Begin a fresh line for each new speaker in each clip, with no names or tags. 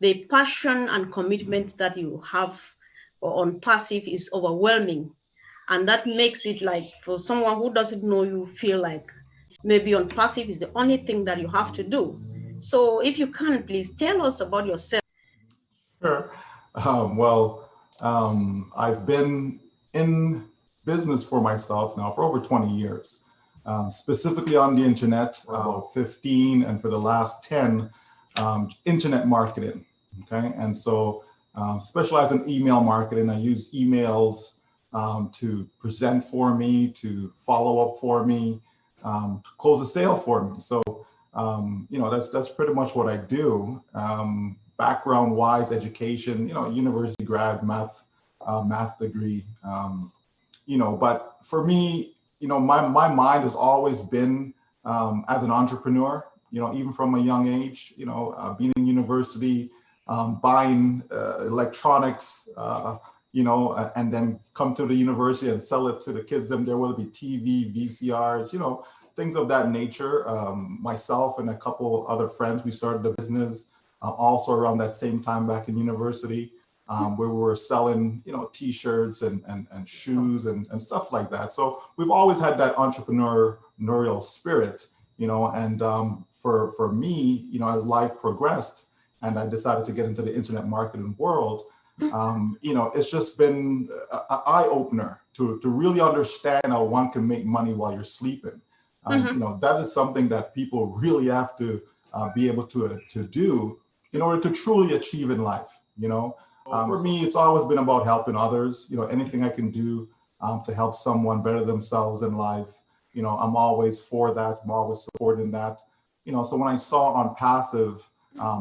the passion and commitment that you have on passive is overwhelming. And that makes it like for someone who doesn't know you, feel like maybe on passive is the only thing that you have to do. So if you can, please tell us about yourself.
Sure. I've been in business for myself now for over 20 years, specifically on the internet for about 15, and for the last 10, internet marketing. Okay. And so specialize in email marketing. I use emails to present for me, to follow up for me, to close a sale for me. So, that's pretty much what I do. Background wise, education, university grad, math degree, but for me, my mind has always been as an entrepreneur, even from a young age, being in university, buying electronics, and then come to the university and sell it to the kids. There will be TV, VCRs, things of that nature. Myself and a couple other friends, we started a business also around that same time back in university, where we were selling, T-shirts and shoes and stuff like that. So we've always had that entrepreneurial spirit, and for me, as life progressed and I decided to get into the internet marketing world, it's just been an eye opener to really understand how one can make money while you're sleeping. That is something that people really have to be able to do in order to truly achieve in life. For me, it's always been about helping others. Anything I can do to help someone better themselves in life, I'm always for that. I'm always supporting that. So when I saw OnPassive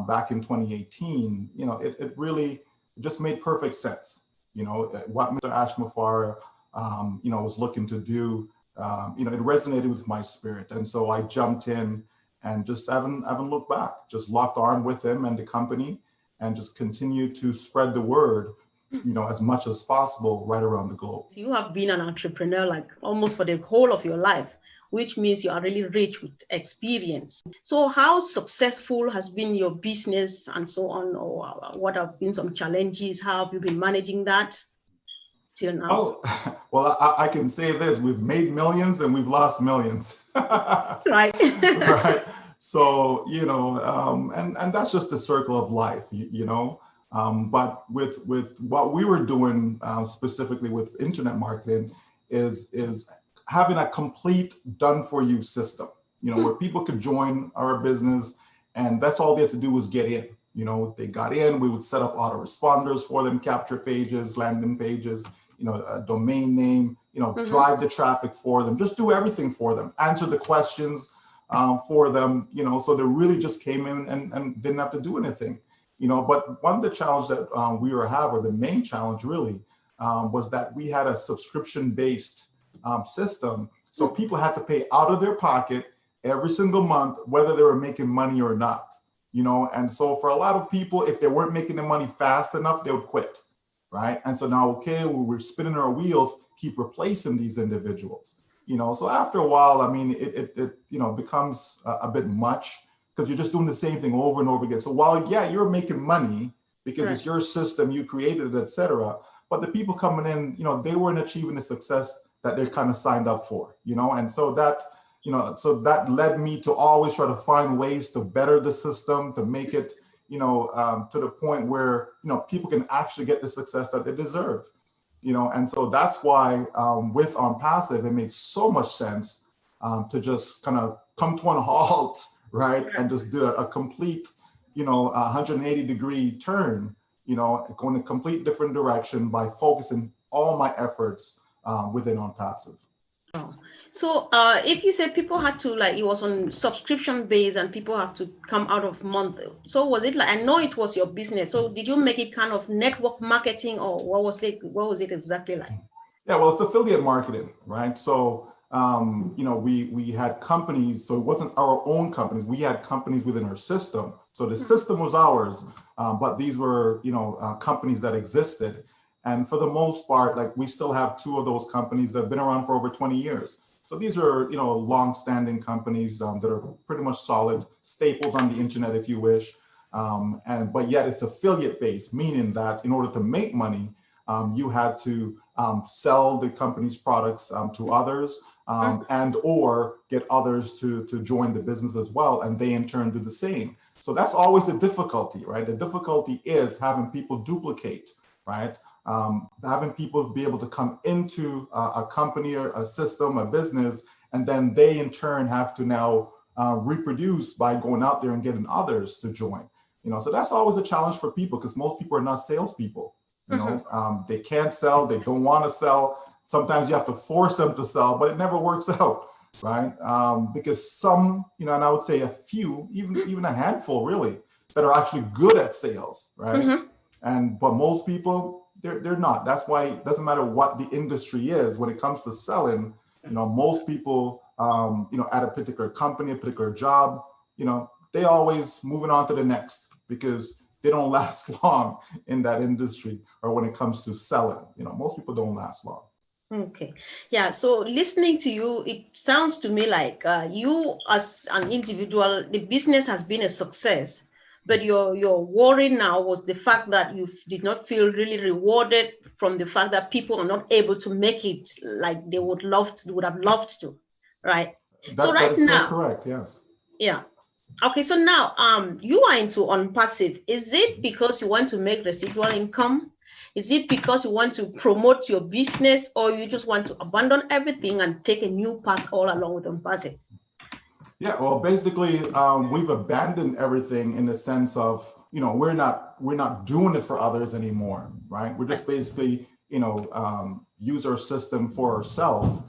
back in 2018, it really just made perfect sense. What Mr. Ashmafar, was looking to do, it resonated with my spirit. And so I jumped in and just haven't looked back, just locked arm with him and the company and just continue to spread the word, as much as possible right around the globe.
You have been an entrepreneur like almost for the whole of your life, which means you are really rich with experience. So how successful has been your business and so on, or what have been some challenges? How have you been managing that till now?
Oh, well, I can say this, we've made millions and we've lost millions.
Right.
Right. So, and that's just the circle of life, but with what we were doing specifically with internet marketing is having a complete done for you system, where people could join our business and that's all they had to do was get in. They got in, we would set up autoresponders for them, capture pages, landing pages, a domain name, drive the traffic for them, just do everything for them, answer the questions for them, so they really just came in and didn't have to do anything, but one of the challenges that we were having, or the main challenge really, was that we had a subscription-based system. So people had to pay out of their pocket every single month, whether they were making money or not, and so for a lot of people, if they weren't making the money fast enough, they would quit, right? And so now, okay, we're spinning our wheels, keep replacing these individuals. So after a while, I mean, it becomes a bit much because you're just doing the same thing over and over again. So while, yeah, you're making money because it's your system, you created it, et cetera, but the people coming in, they weren't achieving the success that they kind of signed up for, and so that, so that led me to always try to find ways to better the system, to make it, to the point where, people can actually get the success that they deserve. And so that's why with OnPassive, it makes so much sense to just kind of come to an halt, right? And just do a complete, 180-degree turn, going a complete different direction by focusing all my efforts within OnPassive.
Oh. So if you said people had to, like, it was on subscription base and people have to come out of month. So was it like, I know it was your business. So did you make it kind of network marketing, or what was it exactly like?
Yeah, well, it's affiliate marketing, right? So, we had companies, so it wasn't our own companies. We had companies within our system. So the system was ours, but these were, companies that existed. And for the most part, like, we still have 2 of those companies that have been around for over 20 years. So these are, long-standing companies that are pretty much solid, staples on the internet, if you wish. But yet it's affiliate based, meaning that in order to make money, you had to sell the company's products to others, and or get others to join the business as well, and they in turn do the same. So that's always the difficulty, right? The difficulty is having people duplicate, right? Having people be able to come into a company or a system, a business, and then they in turn have to now reproduce by going out there and getting others to join. So that's always a challenge for people, because most people are not salespeople. They can't sell, they don't want to sell. Sometimes you have to force them to sell, but it never works out, right? Because some, and I would say a few, even a handful really, that are actually good at sales, right? But most people, they're not. That's why it doesn't matter what the industry is when it comes to selling. Most people, at a particular company, a particular job, they always moving on to the next, because they don't last long in that industry, or when it comes to selling. Most people don't last long.
Okay. Yeah. So listening to you, it sounds to me like you as an individual, the business has been a success, but your worry now was the fact that you did not feel really rewarded from the fact that people are not able to make it like they would have loved to, right?
That is so correct. Yes.
Yeah. Okay. So now, you are into OnPassive. Is it because you want to make residual income? Is it because you want to promote your business, or you just want to abandon everything and take a new path all along with OnPassive?
Yeah, well, basically, we've abandoned everything in the sense of, we're not doing it for others anymore, right? We're just basically, use our system for ourselves,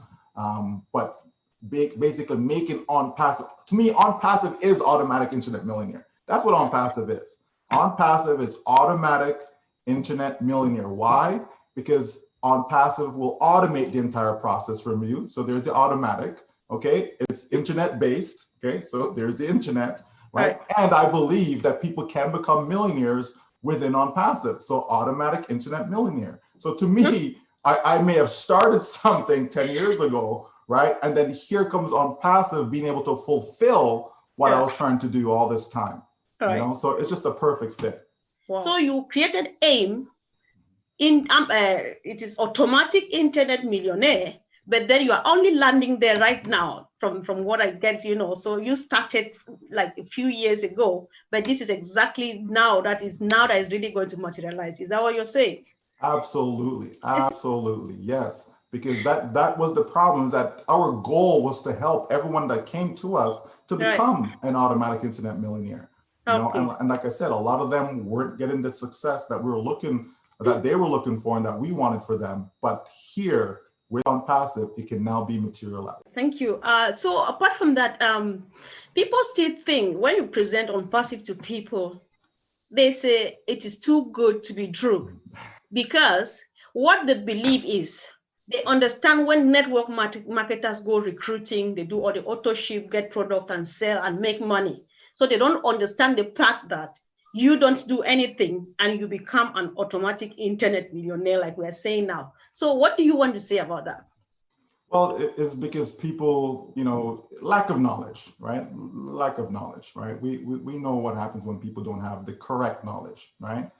but basically making OnPassive. To me, OnPassive is Automatic Internet Millionaire. That's what OnPassive is. OnPassive is Automatic Internet Millionaire. Why? Because OnPassive will automate the entire process from you. So there's the automatic, okay? It's internet based, okay? So there's the internet, right? And I believe that people can become millionaires within OnPassive. So Automatic Internet Millionaire. So to me, I may have started something 10 years ago, right? And then here comes OnPassive being able to fulfill what I was trying to do all this time. So it's just a perfect fit.
Wow. So you created AIM in it is Automatic Internet Millionaire, but then you are only landing there right now from what I get, so you started like a few years ago, but this is exactly now that is really going to materialize. Is that what you're saying?
Absolutely. Yes, because that was the problem, that our goal was to help everyone that came to us to become an Automatic Internet Millionaire. And like I said, a lot of them weren't getting the success that they were looking for and that we wanted for them. But here with OnPassive, it can now be materialized.
Thank you. So apart from that, people still think when you present OnPassive to people, they say it is too good to be true, because what they believe is, they understand when network marketers go recruiting, they do all the auto ship, get products and sell and make money. So they don't understand the fact that you don't do anything and you become an automatic internet millionaire, like we're saying now. So what do you want to say about that?
Well, it's because people, lack of knowledge, right? Lack of knowledge, right? We know what happens when people don't have the correct knowledge, right?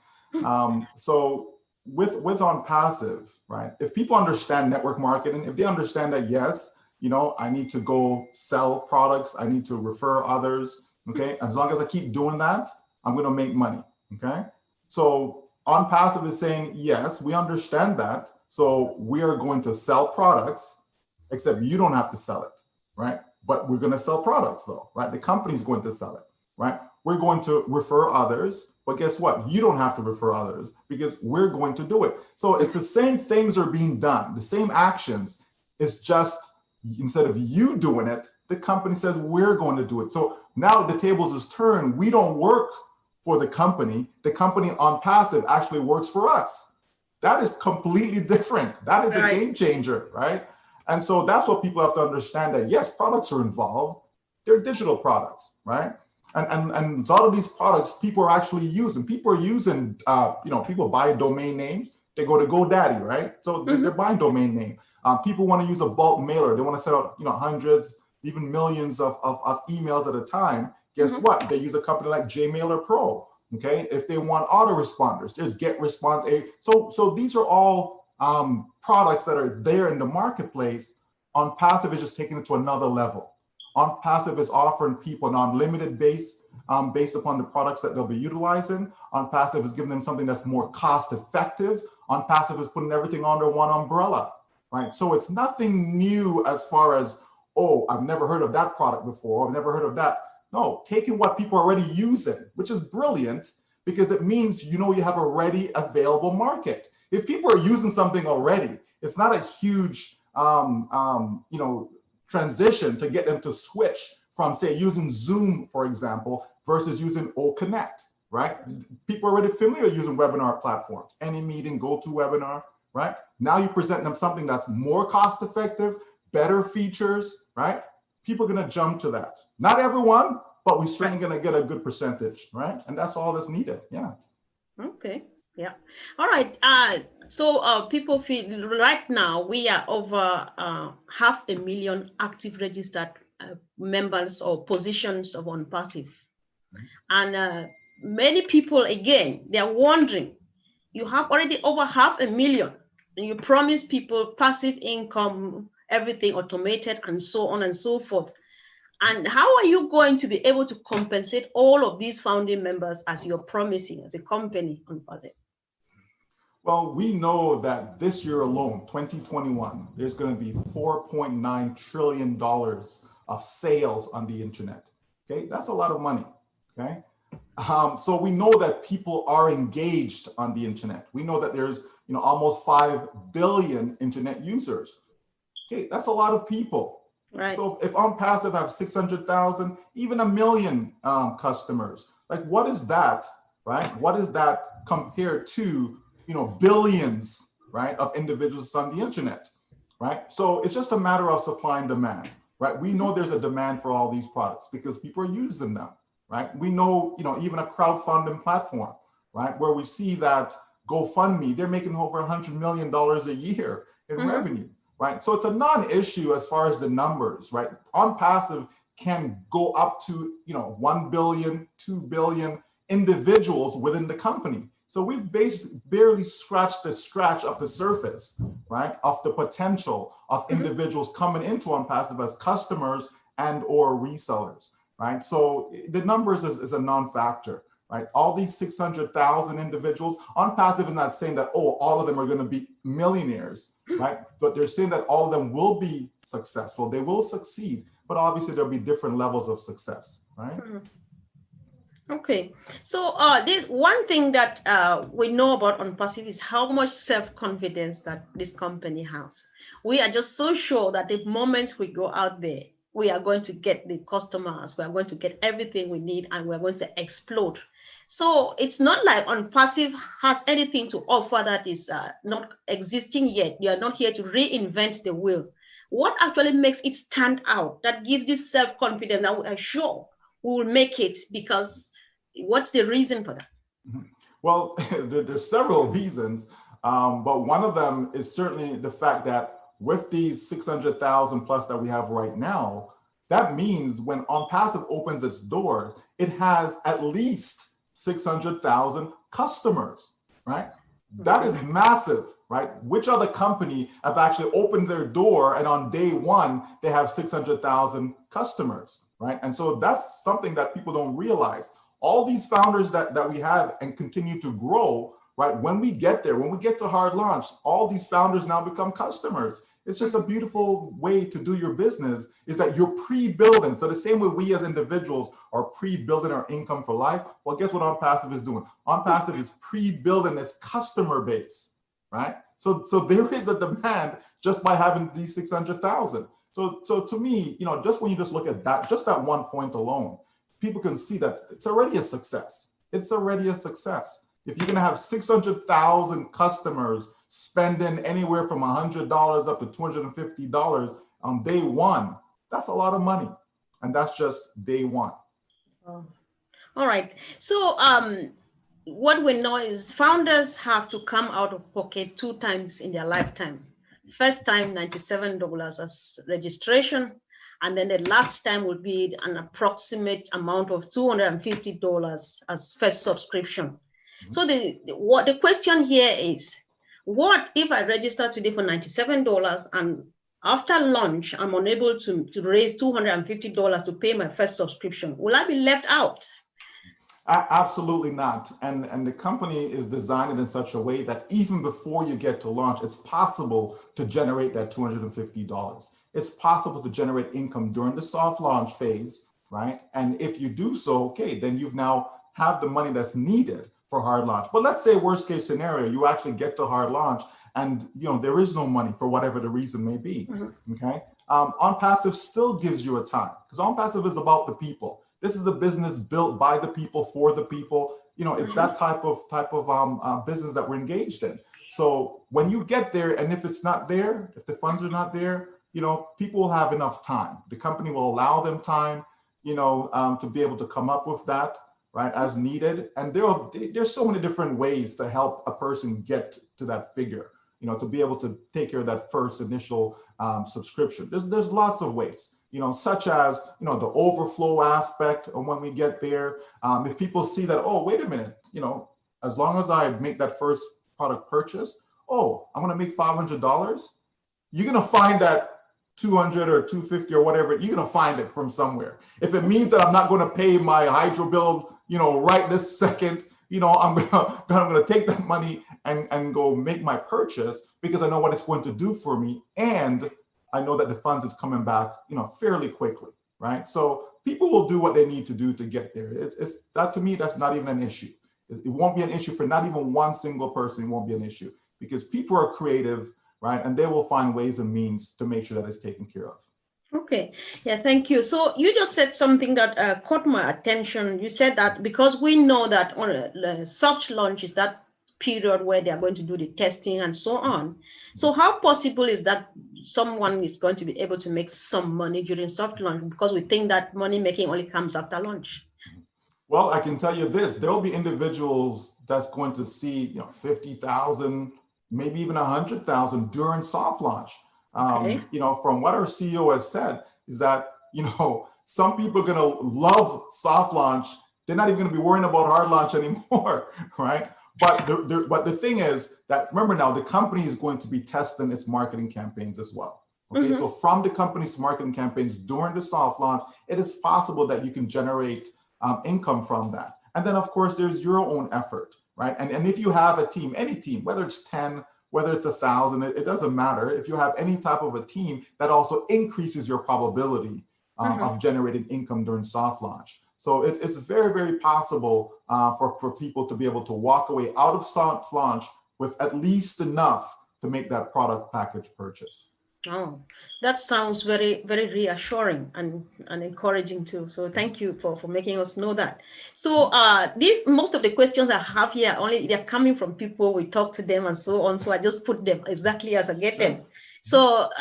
So with OnPassive, right? If people understand network marketing, if they understand that, yes, I need to go sell products, I need to refer others. Okay, as long as I keep doing that, I'm going to make money. Okay, so OnPassive is saying, yes, we understand that. So we are going to sell products, except you don't have to sell it, right? But we're going to sell products though, right? The company's going to sell it, right? We're going to refer others, but guess what? You don't have to refer others because we're going to do it. So it's the same things are being done, the same actions. It's just instead of you doing it, the company says we're going to do it. So now the tables is turned. We don't work for the company. The company OnPassive actually works for us. That is completely different. That is a game changer, right? And so that's what people have to understand, that yes, products are involved. They're digital products, right? And a lot of these products people are actually using. People are using, people buy domain names. They go to GoDaddy, right? So they're buying domain name. People want to use a bulk mailer. They want to send out, hundreds, even millions of emails at a time. Guess what? They use a company like Jmailer Pro, Okay, if they want autoresponders, there's Get Response A. So these are all products that are there in the marketplace. OnPassive is just taking it to another level. OnPassive is offering people an unlimited base based upon the products that they'll be utilizing. OnPassive is giving them something that's more cost effective. OnPassive is putting everything under one umbrella, right? So it's nothing new as far as, oh, I've never heard of that product before. I've never heard of that. No, taking what people are already using, which is brilliant because it means, you know, you have a ready available market. If people are using something already, it's not a huge, you know, transition to get them to switch from, say, using Zoom, for example, versus using OConnect, right? People are already familiar using webinar platforms, AnyMeeting, GoToWebinar, right? Now you present them something that's more cost effective, better features, right? People are going to jump to that. Not everyone, but we're certainly going to get a good percentage, right? And that's all that's needed. Yeah.
Okay. Yeah. All right. So people feel right now we are over 500,000 active registered members or positions of OnPassive. And many people, again, they're wondering, you have already over 500,000 and you promise people passive income, everything automated and so on and so forth. And how are you going to be able to compensate all of these founding members as you're promising as a company OnPassive?
Well, we know that this year alone, 2021, there's going to be $4.9 trillion of sales on the internet. Okay, that's a lot of money. Okay, so we know that people are engaged on the internet. We know that there's, you know, almost 5 billion internet users. Okay, that's a lot of people. Right. So if OnPassive have 600,000, even 1 million customers, like what is that, right? What is that compared to, you know, billions, right, of individuals on the internet, right? So it's just a matter of supply and demand, right? We know there's a demand for all these products because people are using them, right? We know, you know, even a crowdfunding platform, right, where we see that GoFundMe, they're making over $100 million a year in revenue. Right, so it's a non-issue as far as the numbers, right? OnPassive can go up to, you know, 1 billion, 2 billion individuals within the company. So we've basically barely scratched the scratch of the surface, right, of the potential of individuals coming into OnPassive as customers and or resellers, right? So the numbers is a non-factor. Right, all these 600,000 individuals, OnPassive is not saying that, oh, all of them are going to be millionaires, right? But they're saying that all of them will be successful. They will succeed, but obviously there'll be different levels of success, right?
Okay, so this one thing that we know about OnPassive is how much self-confidence that this company has. We are just so sure that the moment we go out there, we are going to get the customers, we are going to get everything we need, and we're going to explode. So it's not like OnPassive has anything to offer that is not existing yet. You are not here to reinvent the wheel. What actually makes it stand out, that gives this self-confidence that we are sure we will make it? Because what's the reason for that?
Well, there's several reasons, but one of them is certainly the fact that with these 600,000 plus that we have right now, that means when OnPassive opens its doors, it has at least 600,000 customers, right? That is massive, right? Which other company have actually opened their door and on day one, they have 600,000 customers, right? And so that's something that people don't realize. All these founders that we have and continue to grow, right? When we get there, when we get to hard launch, all these founders now become customers. It's just a beautiful way to do your business, is that you're pre-building. So the same way we as individuals are pre-building our income for life, well, guess what OnPassive is doing? OnPassive is pre-building its customer base, right? So there is a demand just by having these 600,000. So to me, you know, just when you just look at that, just that one point alone, people can see that it's already a success. It's already a success. If you're going to have 600,000 customers spending anywhere from $100 up to $250 on day one, that's a lot of money. And that's just day one.
Oh. All right. So what we know is founders have to come out of pocket 2 times in their lifetime. First time, $97 as registration. And then the last time will be an approximate amount of $250 as first subscription. So the question here is, what if I register today for $97 and after launch, I'm unable to raise $250 to pay my first subscription? Will I be left out?
Absolutely not. And the company is designed in such a way that even before you get to launch, it's possible to generate that $250. It's possible to generate income during the soft launch phase, right? And if you do so, okay, then you've now have the money that's needed for hard launch. But let's say worst case scenario, you actually get to hard launch and there is no money for whatever the reason may be, okay? OnPassive still gives you a time, because OnPassive is about the people. This is a business built by the people for the people. It's that type of business that we're engaged in. So when you get there, and if it's not there, if the funds are not there, people will have enough time. The company will allow them time, to be able to come up with that, right, as needed. And there's so many different ways to help a person get to that figure, to be able to take care of that first initial subscription. There's lots of ways. Such as, the overflow aspect of when we get there. If people see that, oh, wait a minute, as long as I make that first product purchase, oh, I'm going to make $500. You're going to find that 200 or 250 or whatever, you're going to find it from somewhere. If it means that I'm not going to pay my hydro bill, right this second, I'm going to take that money and go make my purchase because I know what it's going to do for me. And I know that the funds is coming back, fairly quickly, right? So people will do what they need to do to get there. It's that, to me, that's not even an issue. It won't be an issue for not even one single person. It won't be an issue because people are creative, right? And they will find ways and means to make sure that it's taken care of.
Okay. Yeah, thank you. So you just said something that caught my attention. You said that because we know that on a soft launch is that period where they are going to do the testing and so on. So how possible is that someone is going to be able to make some money during soft launch, because we think that money making only comes after launch?
Well, I can tell you this, there'll be individuals that's going to see 50,000, maybe even 100,000 during soft launch.
Okay.
From what our CEO has said is that, some people are going to love soft launch. They're not even going to be worrying about hard launch anymore, right? But the thing is that, remember now, the company is going to be testing its marketing campaigns as well. Okay, so from the company's marketing campaigns during the soft launch, it is possible that you can generate income from that. And then, of course, there's your own effort, right? And if you have a team, any team, whether it's 10, whether it's 1,000, it doesn't matter. If you have any type of a team, that also increases your probability of generating income during soft launch. So it's very, very possible for people to be able to walk away out of soft launch with at least enough to make that product package purchase.
Oh, that sounds very, very reassuring and encouraging too. So thank you for making us know that. So most of the questions I have here, they're coming from people, we talk to them and so on. So I just put them exactly as I get them. So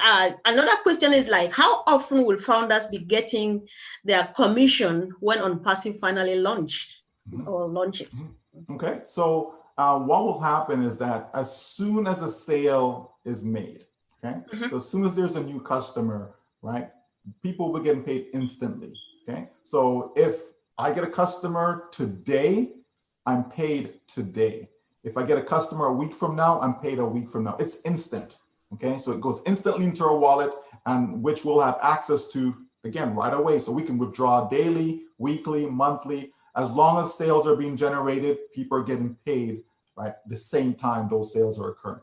another question is like, how often will founders be getting their commission when OnPassive finally launches?
Okay, so what will happen is that as soon as a sale is made, okay, so as soon as there's a new customer, right, people will be getting paid instantly, okay? So if I get a customer today, I'm paid today. If I get a customer a week from now, I'm paid a week from now. It's instant. Okay, so it goes instantly into our wallet, and which we'll have access to, again, right away. So we can withdraw daily, weekly, monthly. As long as sales are being generated, people are getting paid, right, the same time those sales are occurring.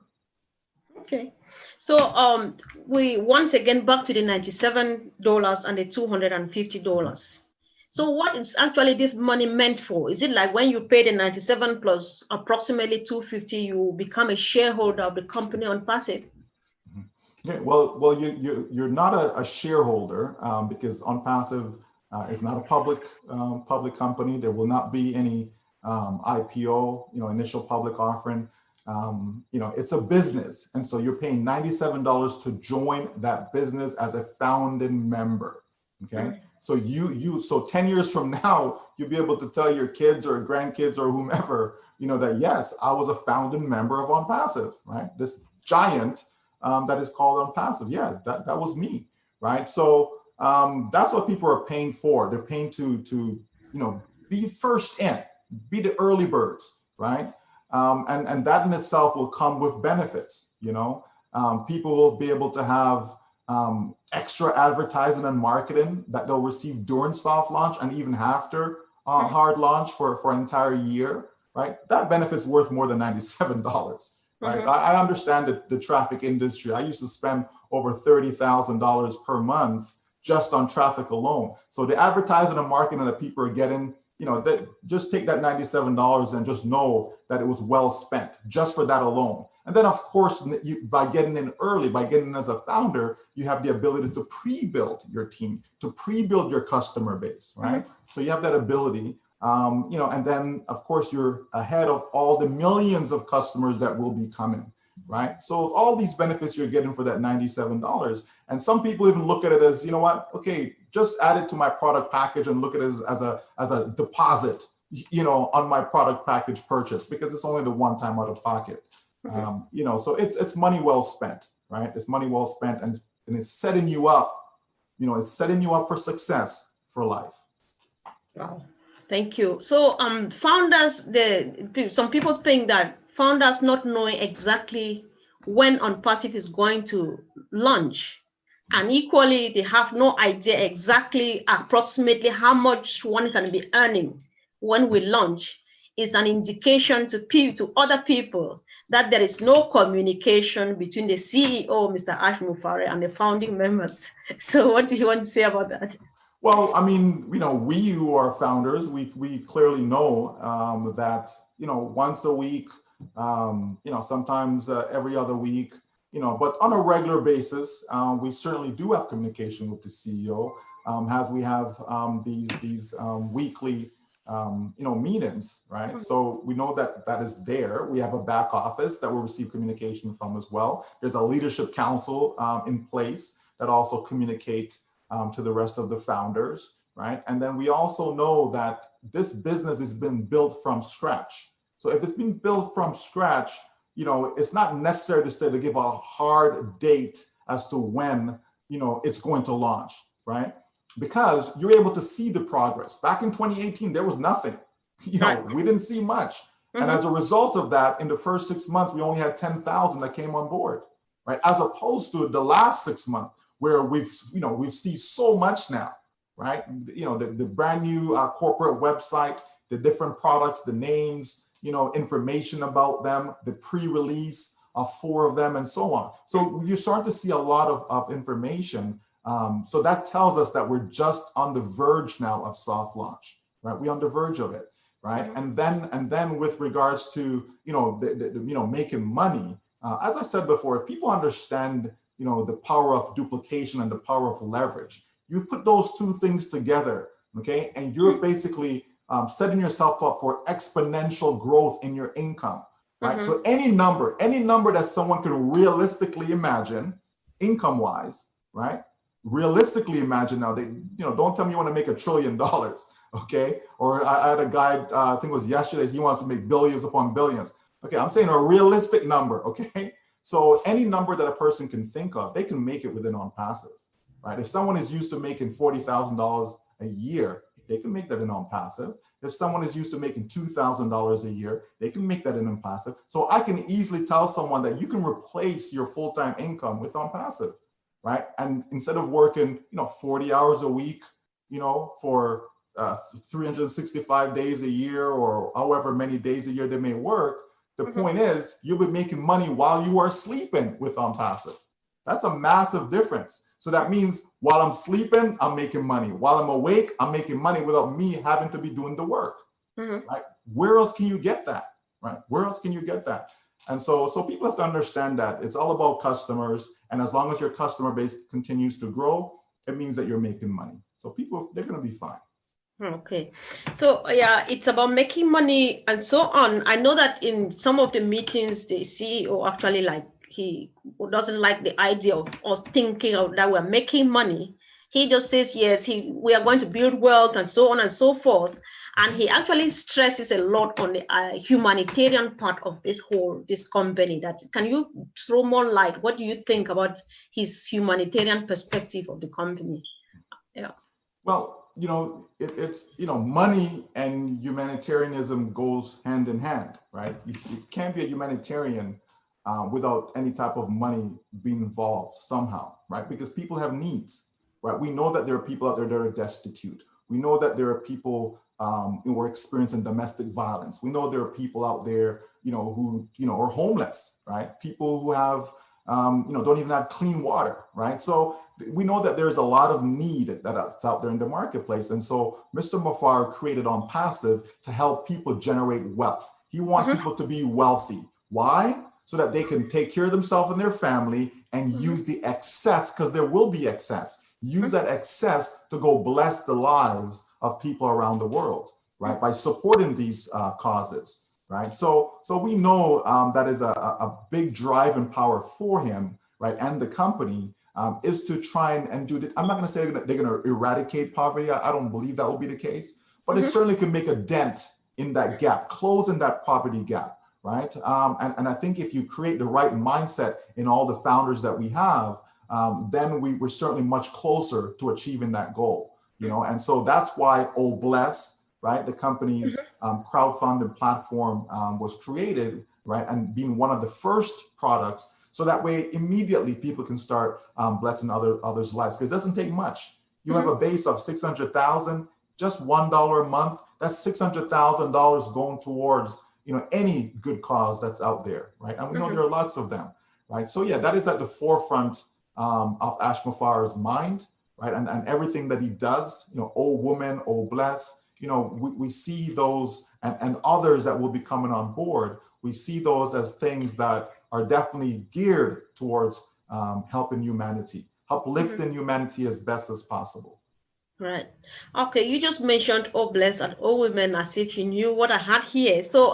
Okay, so we once again back to the $97 and the $250. So what is actually this money meant for? Is it like when you pay the 97 plus approximately 250, you become a shareholder of the company OnPassive?
Yeah, well, you're not a shareholder because OnPassive is not a public company. There will not be any IPO, initial public offering. It's a business, and so you're paying $97 to join that business as a founding member. Okay, so so 10 years from now, you'll be able to tell your kids or grandkids or whomever, that yes, I was a founding member of OnPassive, right? This giant that is called OnPassive. Yeah, that was me, right? So That's what people are paying for. They're paying to be first in, be the early birds, right? And that in itself will come with benefits. People will be able to have extra advertising and marketing that they'll receive during soft launch and even after hard launch for an entire year, right? That benefit's worth more than $97, right? I understand the traffic industry. I used to spend over $30,000 per month just on traffic alone. So the advertising and marketing that people are getting, just take that $97 and just know that it was well spent just for that alone. And then, of course, by getting in early, by getting in as a founder, you have the ability to pre-build your team, to pre-build your customer base, right? So you have that ability, and then, of course, you're ahead of all the millions of customers that will be coming, right? So all these benefits you're getting for that $97. And some people even look at it as, okay, just add it to my product package and look at it as a deposit, on my product package purchase, because it's only the one time out of pocket. So it's money well spent, right? It's money well spent, and it's setting you up, it's setting you up for success for life.
Wow, thank you. So founders, some people think that founders not knowing exactly when OnPassive is going to launch, and equally they have no idea exactly approximately how much one can be earning when we launch, is an indication to other people that there is no communication between the CEO, Mr. Ash Mufare, and the founding members. So what do you want to say about that?
Well, I mean, we who are founders, we clearly know that, once a week, sometimes every other week, but on a regular basis, we certainly do have communication with the CEO, as we have these weekly meetings, right? So we know that is there. We have a back office that we'll receive communication from as well. There's a leadership council in place that also communicate to the rest of the founders, right? And then we also know that this business has been built from scratch. So if it's been built from scratch, it's not necessary to give a hard date as to when, it's going to launch, right? Because you're able to see the progress. Back in 2018, there was nothing. We didn't see much. And as a result of that, in the first 6 months, we only had 10,000 that came on board, right? As opposed to the last 6 months, where we've seen so much now, right? The brand new corporate website, the different products, the names, information about them, the pre-release of 4 of them, and so on. So you start to see a lot of information. So that tells us that we're just on the verge now of soft launch, right? We're on the verge of it, right? And then with regards to making money, as I said before, if people understand the power of duplication and the power of leverage, you put those two things together, okay, and you're basically setting yourself up for exponential growth in your income, right? So any number that someone can realistically imagine, income-wise, right? Realistically imagine now, don't tell me you want to make $1 trillion, okay? Or I had a guy, I think it was yesterday, he wants to make billions upon billions. Okay, I'm saying a realistic number, okay? So any number that a person can think of, they can make it within OnPassive, right? If someone is used to making $40,000 a year, they can make that in OnPassive. If someone is used to making $2,000 a year, they can make that in OnPassive. So I can easily tell someone that you can replace your full-time income with OnPassive, right? And instead of working, 40 hours a week, for 365 days a year, or however many days a year they may work, the point is you'll be making money while you are sleeping with OnPassive. That's a massive difference. So that means while I'm sleeping, I'm making money. While I'm awake, I'm making money without me having to be doing the work. Right? Where else can you get that? Right? Where else can you get that? And so people have to understand that it's all about customers. And as long as your customer base continues to grow, it means that you're making money. So people, they're going to be fine.
Okay. So yeah, it's about making money and so on. I know that in some of the meetings, the CEO actually he doesn't like the idea of us thinking of that we're making money. He just says, yes, we are going to build wealth and so on and so forth. And he actually stresses a lot on the humanitarian part of this company. Can you throw more light? What do you think about his humanitarian perspective of the company? Yeah.
Well, it's money and humanitarianism goes hand in hand, right? You can't be a humanitarian without any type of money being involved somehow, right? Because people have needs, right? We know that there are people out there that are destitute. We know that there are people who are experiencing domestic violence. We know there are people out there, who are homeless, right? People who have don't even have clean water, right? So we know that there's a lot of need that's out there in the marketplace. And so Mr. Mafar created OnPassive to help people generate wealth. He wants people to be wealthy. Why? So that they can take care of themselves and their family and use the excess, because there will be excess. Use that excess to go bless the lives of people around the world, right? By supporting these causes. Right, so we know that is a big driving power for him, right, and the company is to try and do that. I'm not going to say they're going to eradicate poverty. I don't believe that will be the case, but it certainly can make a dent in that gap, closing that poverty gap, right? And I think if you create the right mindset in all the founders that we have, then we're certainly much closer to achieving that goal, And so that's why Bless, right? The company's crowdfunding platform was created, right? And being one of the first products, so that way immediately people can start blessing others' lives, because it doesn't take much. You have a base of 600,000, just $1 a month. That's $600,000 going towards any good cause that's out there, right? And we know there are lots of them, right? So yeah, that is at the forefront of Ash Mafar's mind, right? And everything that he does, Old Woman, Old Bless. We see those and others that will be coming on board. We see those as things that are definitely geared towards helping humanity, uplifting humanity as best as possible.
Right. Okay, you just mentioned "Oh Bless" and "Oh Women" as if you knew what I had here. So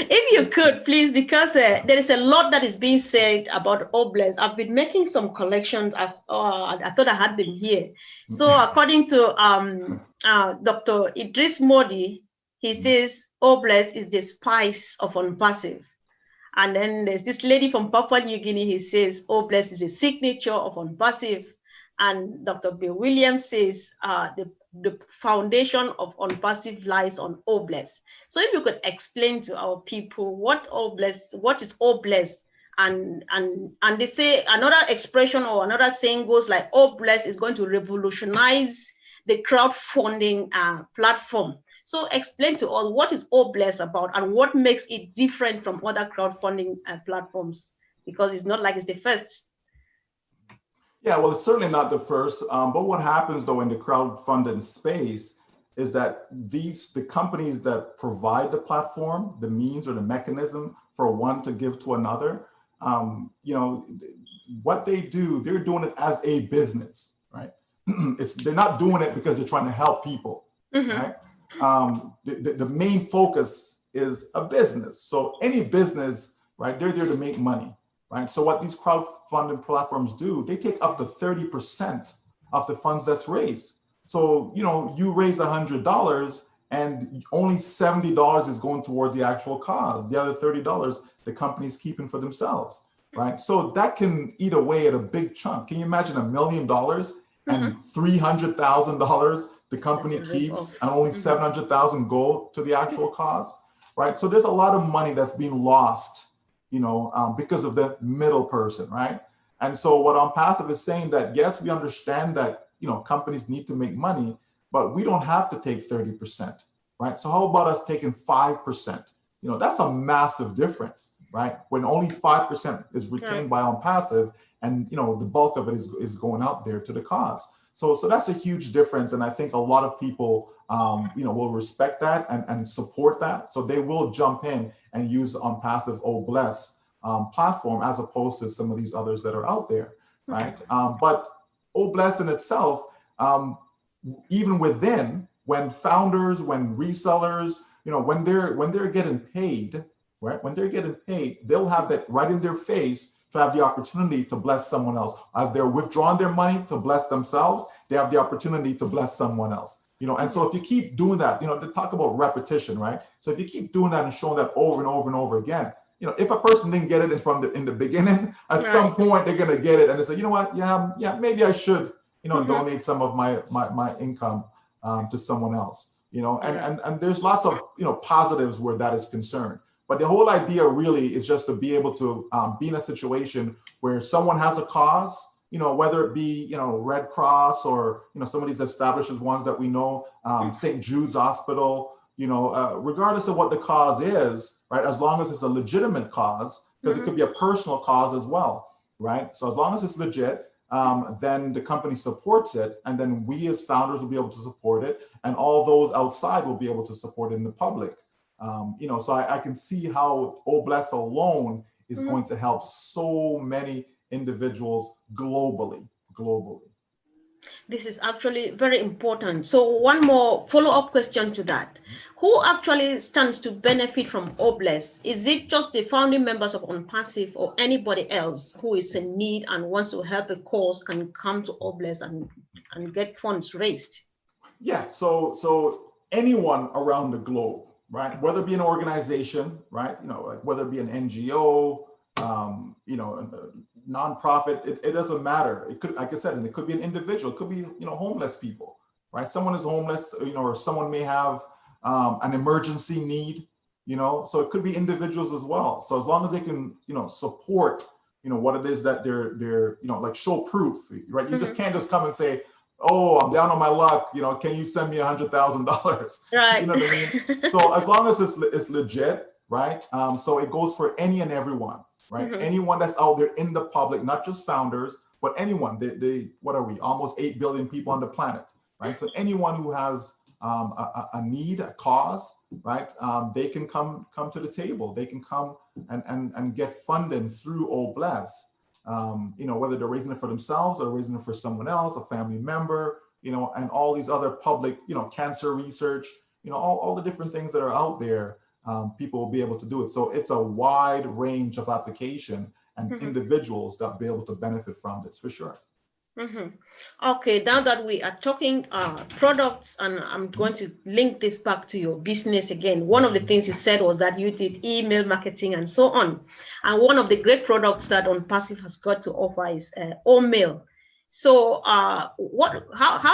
if you could, please, because there is a lot that is being said about "Oh Bless." I've been making some collections. I thought I had them here. So according to Dr. Idris Modi, he says "Oh Bless" is the spice of OnPassive. And then there's this lady from Papua New Guinea. He says "Oh Bless" is a signature of OnPassive. And Dr. Bill Williams says the foundation of OnPassive lies on "Oh Bless." So if you could explain to our people what is "Oh Bless," and they say another expression or another saying goes like "Oh Bless" is going to revolutionize the crowdfunding platform. So explain to us what is "Oh Bless" about and what makes it different from other crowdfunding platforms, because it's not like it's the first.
Yeah, well, it's certainly not the first. But what happens though in the crowdfunding space is that the companies that provide the platform, the means or the mechanism for one to give to another, what they do, they're doing it as a business, right? They're not doing it because they're trying to help people, right? The main focus is a business. So any business, right? They're there to make money. Right. So what these crowdfunding platforms do, they take up to 30% of the funds that's raised. So, you raise $100 and only $70 is going towards the actual cause. The other $30, the company's keeping for themselves. Right. So that can eat away at a big chunk. Can you imagine $1 million and $300,000 the company keeps and only 700,000 go to the actual cause? Right. So there's a lot of money that's being lost because of the middle person, right? And so what OnPassive is saying that, yes, we understand that, companies need to make money, but we don't have to take 30%, right? So how about us taking 5%? That's a massive difference, right? When only 5% is retained by OnPassive and, the bulk of it is going out there to the cause. So that's a huge difference. And I think a lot of people, will respect that and support that. So they will jump in and use OnPassive "Oh Bless" platform as opposed to some of these others that are out there, right? But "Oh Bless" in itself, even within, when founders, when resellers, when they're getting paid, right? When they're getting paid, they'll have that right in their face to have the opportunity to bless someone else. As they're withdrawing their money to bless themselves, they have the opportunity to bless someone else. And so if you keep doing that, they talk about repetition, right? So if you keep doing that and showing that over and over and over again, if a person didn't get it in the beginning, at some point they're gonna get it, and they say, you know what, yeah, maybe I should, donate some of my income to someone else, and there's lots of, positives where that is concerned. But the whole idea really is just to be able to be in a situation where someone has a cause, whether it be, Red Cross or, some of these established ones that we know, St. Jude's Hospital, regardless of what the cause is, right? As long as it's a legitimate cause, because it could be a personal cause as well, right? So as long as it's legit, then the company supports it, and then we as founders will be able to support it, and all those outside will be able to support it in the public. So I can see how OBLES alone is going to help so many individuals globally.
This is actually very important. So one more follow-up question to that. Who actually stands to benefit from OBLES? Is it just the founding members of OnPassive, or anybody else who is in need and wants to help a cause and come to OBLES and get funds raised?
Yeah, so anyone around the globe, right? Whether it be an organization, right? Like whether it be an NGO, a nonprofit, it doesn't matter. It could, like I said, and it could be an individual, it could be, homeless people, right? Someone is homeless, or someone may have an emergency need, so it could be individuals as well. So as long as they can, support, what it is that they're, like show proof, right? You just can't just come and say, oh, I'm down on my luck, can you send me $100,000?
Right.
You know what I mean? So as long as it's legit, right? So it goes for any and everyone, right? Anyone that's out there in the public, not just founders, but anyone. What are we? Almost 8 billion people on the planet, right? So anyone who has a need, a cause, right? They can come to the table. They can come and get funding through OBLES. Whether they're raising it for themselves or raising it for someone else, a family member, and all these other public, cancer research, all the different things that are out there, people will be able to do it. So it's a wide range of application and individuals that will be able to benefit from this for sure.
Okay, now that we are talking products, and I'm going to link this back to your business again. One of the things you said was that you did email marketing and so on. And one of the great products that OnPassive has got to offer is AllMail. So how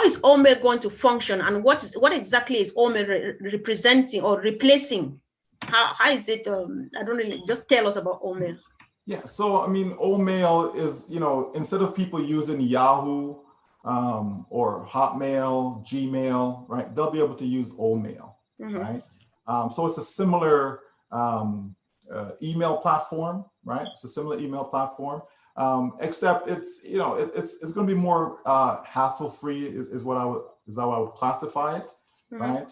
is AllMail going to function, and what exactly is AllMail representing or replacing? How is it? I don't really, just tell us about AllMail.
Yeah, so I mean, OllMail is, instead of people using Yahoo or Hotmail, Gmail, right, they'll be able to use AllMail, right? So it's a similar email platform, right? It's a similar email platform, except it's, it's going to be more hassle-free is how I would classify it, right?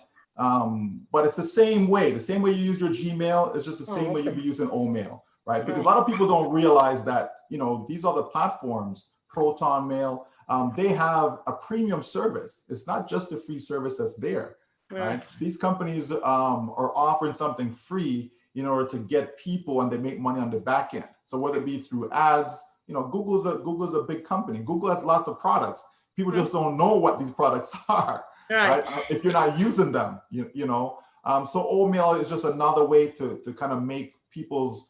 But it's the same way you use your Gmail. It's just the same way you'll be using AllMail. Right? Because a lot of people don't realize that, these other platforms, Proton Mail, they have a premium service. It's not just a free service that's there, right? These companies are offering something free in order to get people, and they make money on the back end. So whether it be through ads, Google's a big company. Google has lots of products. People just don't know what these products are, right? If you're not using them, so AllMail is just another way to kind of make people's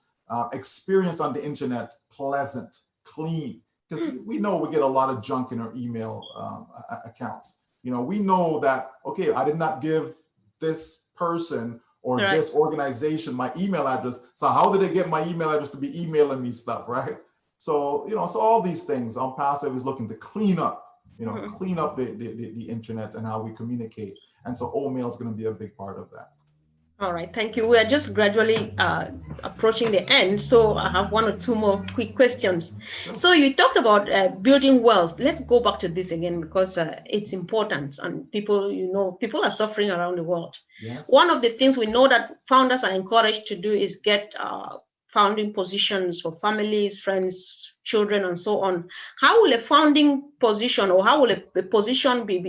experience on the internet pleasant, clean, because we know we get a lot of junk in our email accounts. We know that, okay, I did not give this person or this organization my email address, so how did they get my email address to be emailing me stuff, right? So so all these things, OnPassive is looking to clean up, clean up the internet and how we communicate, and so AllMail is going to be a big part of that.
All right, thank you. We are just gradually approaching the end, so I have one or two more quick questions. So you talked about building wealth. Let's go back to this again, because it's important, and people, people are suffering around the world. Yes. One of the things we know that founders are encouraged to do is get founding positions for families, friends, children, and so on. How will a founding position, or how will a position be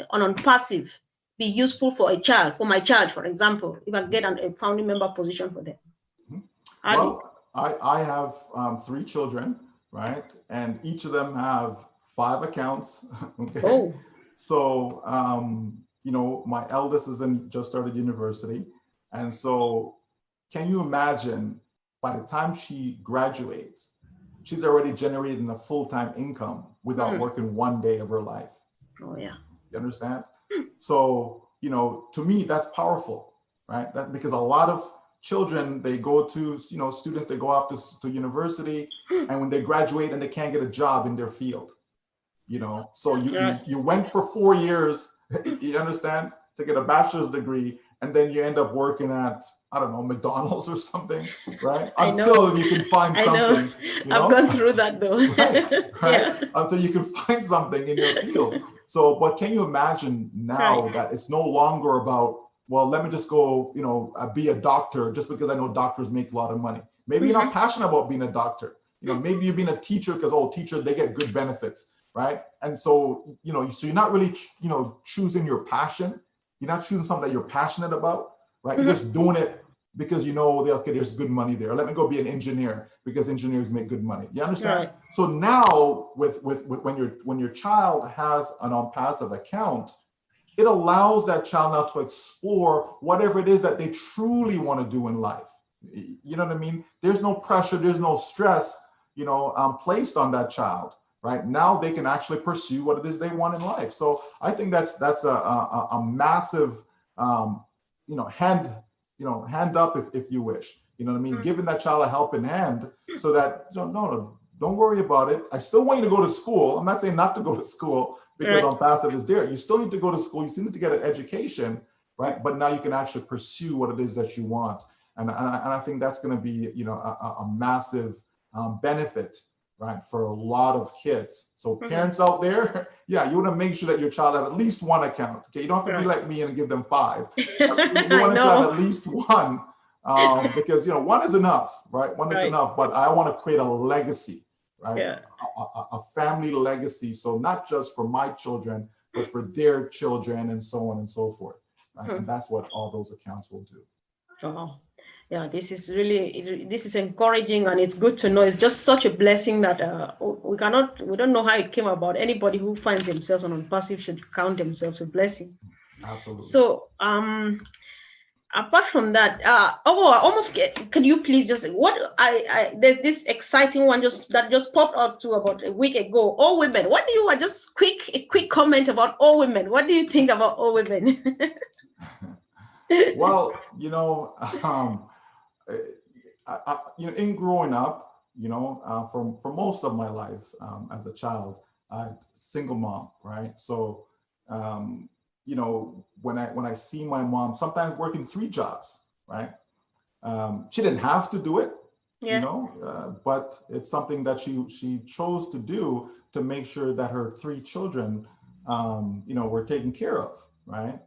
on OnPassive be useful for a child, for my child, for example, if I get a founding member position for them?
Well, I have 3 children, right? And each of them have 5 accounts. Okay. Oh. So, my eldest just started university. And so can you imagine by the time she graduates, she's already generating a full-time income without working one day of her life.
Oh, yeah.
You understand? So, you know, to me, that's powerful, right? That, because a lot of children, they go to, you know, students, they go off to university, and when they graduate and they can't get a job in their field, you know, so you went for 4 years, you understand, to get a bachelor's degree, and then you end up working at, I don't know, McDonald's or something, right? Until you can find something. You know?
I've gone through that though.
right.
Yeah.
Until you can find something in your field. So, but can you imagine now that it's no longer about, well, let me just go, you know, be a doctor just because I know doctors make a lot of money. Maybe you're not passionate about being a doctor. You know, maybe you've been a teacher because, oh, teacher, they get good benefits, right? And so, you know, so you're not really, you know, choosing your passion. You're not choosing something that you're passionate about, right? You're just doing it because you know, okay, there's good money there. Let me go be an engineer because engineers make good money. You understand?
Right.
So now, with when your child has an OnPassive account, it allows that child now to explore whatever it is that they truly want to do in life. You know what I mean? There's no pressure, there's no stress, you know, placed on that child. Right now, they can actually pursue what it is they want in life. So I think that's a massive, you know, hand up if you wish. You know what I mean? Giving that child a helping hand so that, no, don't worry about it. I still want you to go to school. I'm not saying not to go to school because OnPassive is there. You still need to go to school. You still need to get an education, right? But now you can actually pursue what it is that you want, and I think that's going to be, you know, a massive benefit. Right, for a lot of kids. So parents out there, yeah, you want to make sure that your child have at least one account. Okay, you don't have to be like me and give them 5. You want to have at least one, because, you know, one is enough, right? One is enough. But I want to create a legacy, right?
Yeah.
A family legacy. So not just for my children, but for their children, and so on and so forth. Right? And that's what all those accounts will do.
Oh. Yeah, this is encouraging, and it's good to know. It's just such a blessing that we don't know how it came about. Anybody who finds themselves on OnPassive should count themselves a blessing.
Absolutely.
So, apart from that, can you please just there's this exciting one that just popped up to about a week ago. All women. What do you just a quick comment about all women? What do you think about all women?
Well, you know, you know, in growing up, you know, for most of my life as a child, single mom, right? So, you know, when I see my mom sometimes working 3 jobs, right? She didn't have to do it, you know, but it's something that she chose to do to make sure that her 3 children, you know, were taken care of, right?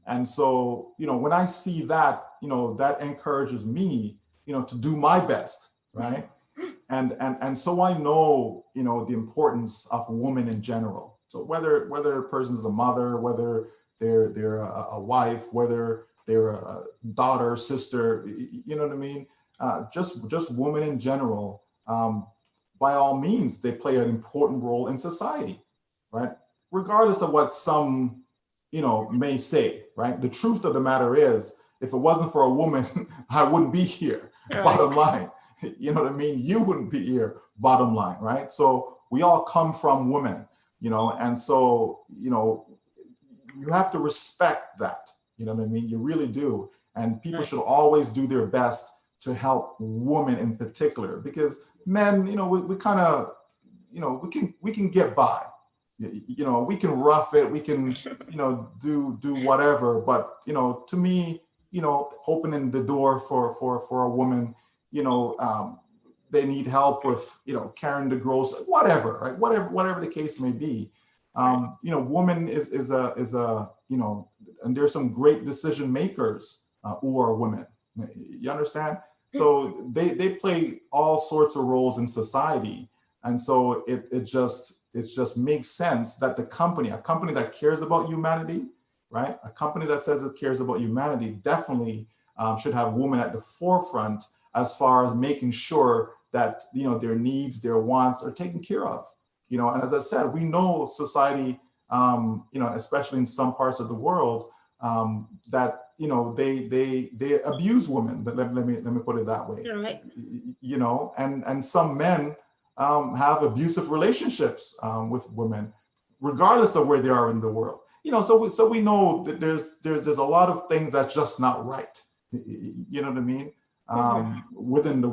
And so, you know, when I see that, you know, that encourages me, you know, to do my best, right? And so I know, you know, the importance of women in general. So whether a person's a mother, whether they're a wife, whether they're a daughter, sister, you know what I mean? Just women in general, by all means, they play an important role in society, right? Regardless of what some, you know, may say, right? The truth of the matter is, if it wasn't for a woman, I wouldn't be here. Bottom line, you know what I mean? You wouldn't be here. Bottom line, right? So we all come from women, you know, and so, you know, you have to respect that. You know what I mean? You really do. And people should always do their best to help women in particular, because men, you know, we kind of, you know, we can get by. You know, we can rough it, we can, you know, do whatever. But, you know, to me, you know, opening the door for a woman, you know, they need help with, you know, carrying the groceries, whatever, right? Whatever the case may be. You know, woman is a, you know, and there's some great decision makers who are women. You understand? So they play all sorts of roles in society. And so it just makes sense that a company that cares about humanity, right? A company that says it cares about humanity definitely should have women at the forefront as far as making sure that, you know, their needs, their wants are taken care of. You know, and as I said, we know society, you know, especially in some parts of the world, that, you know, they abuse women. But let me put it that way.
Right.
You know, and some men have abusive relationships with women, regardless of where they are in the world. So we know that there's a lot of things that's just not right. You know what I mean? Within the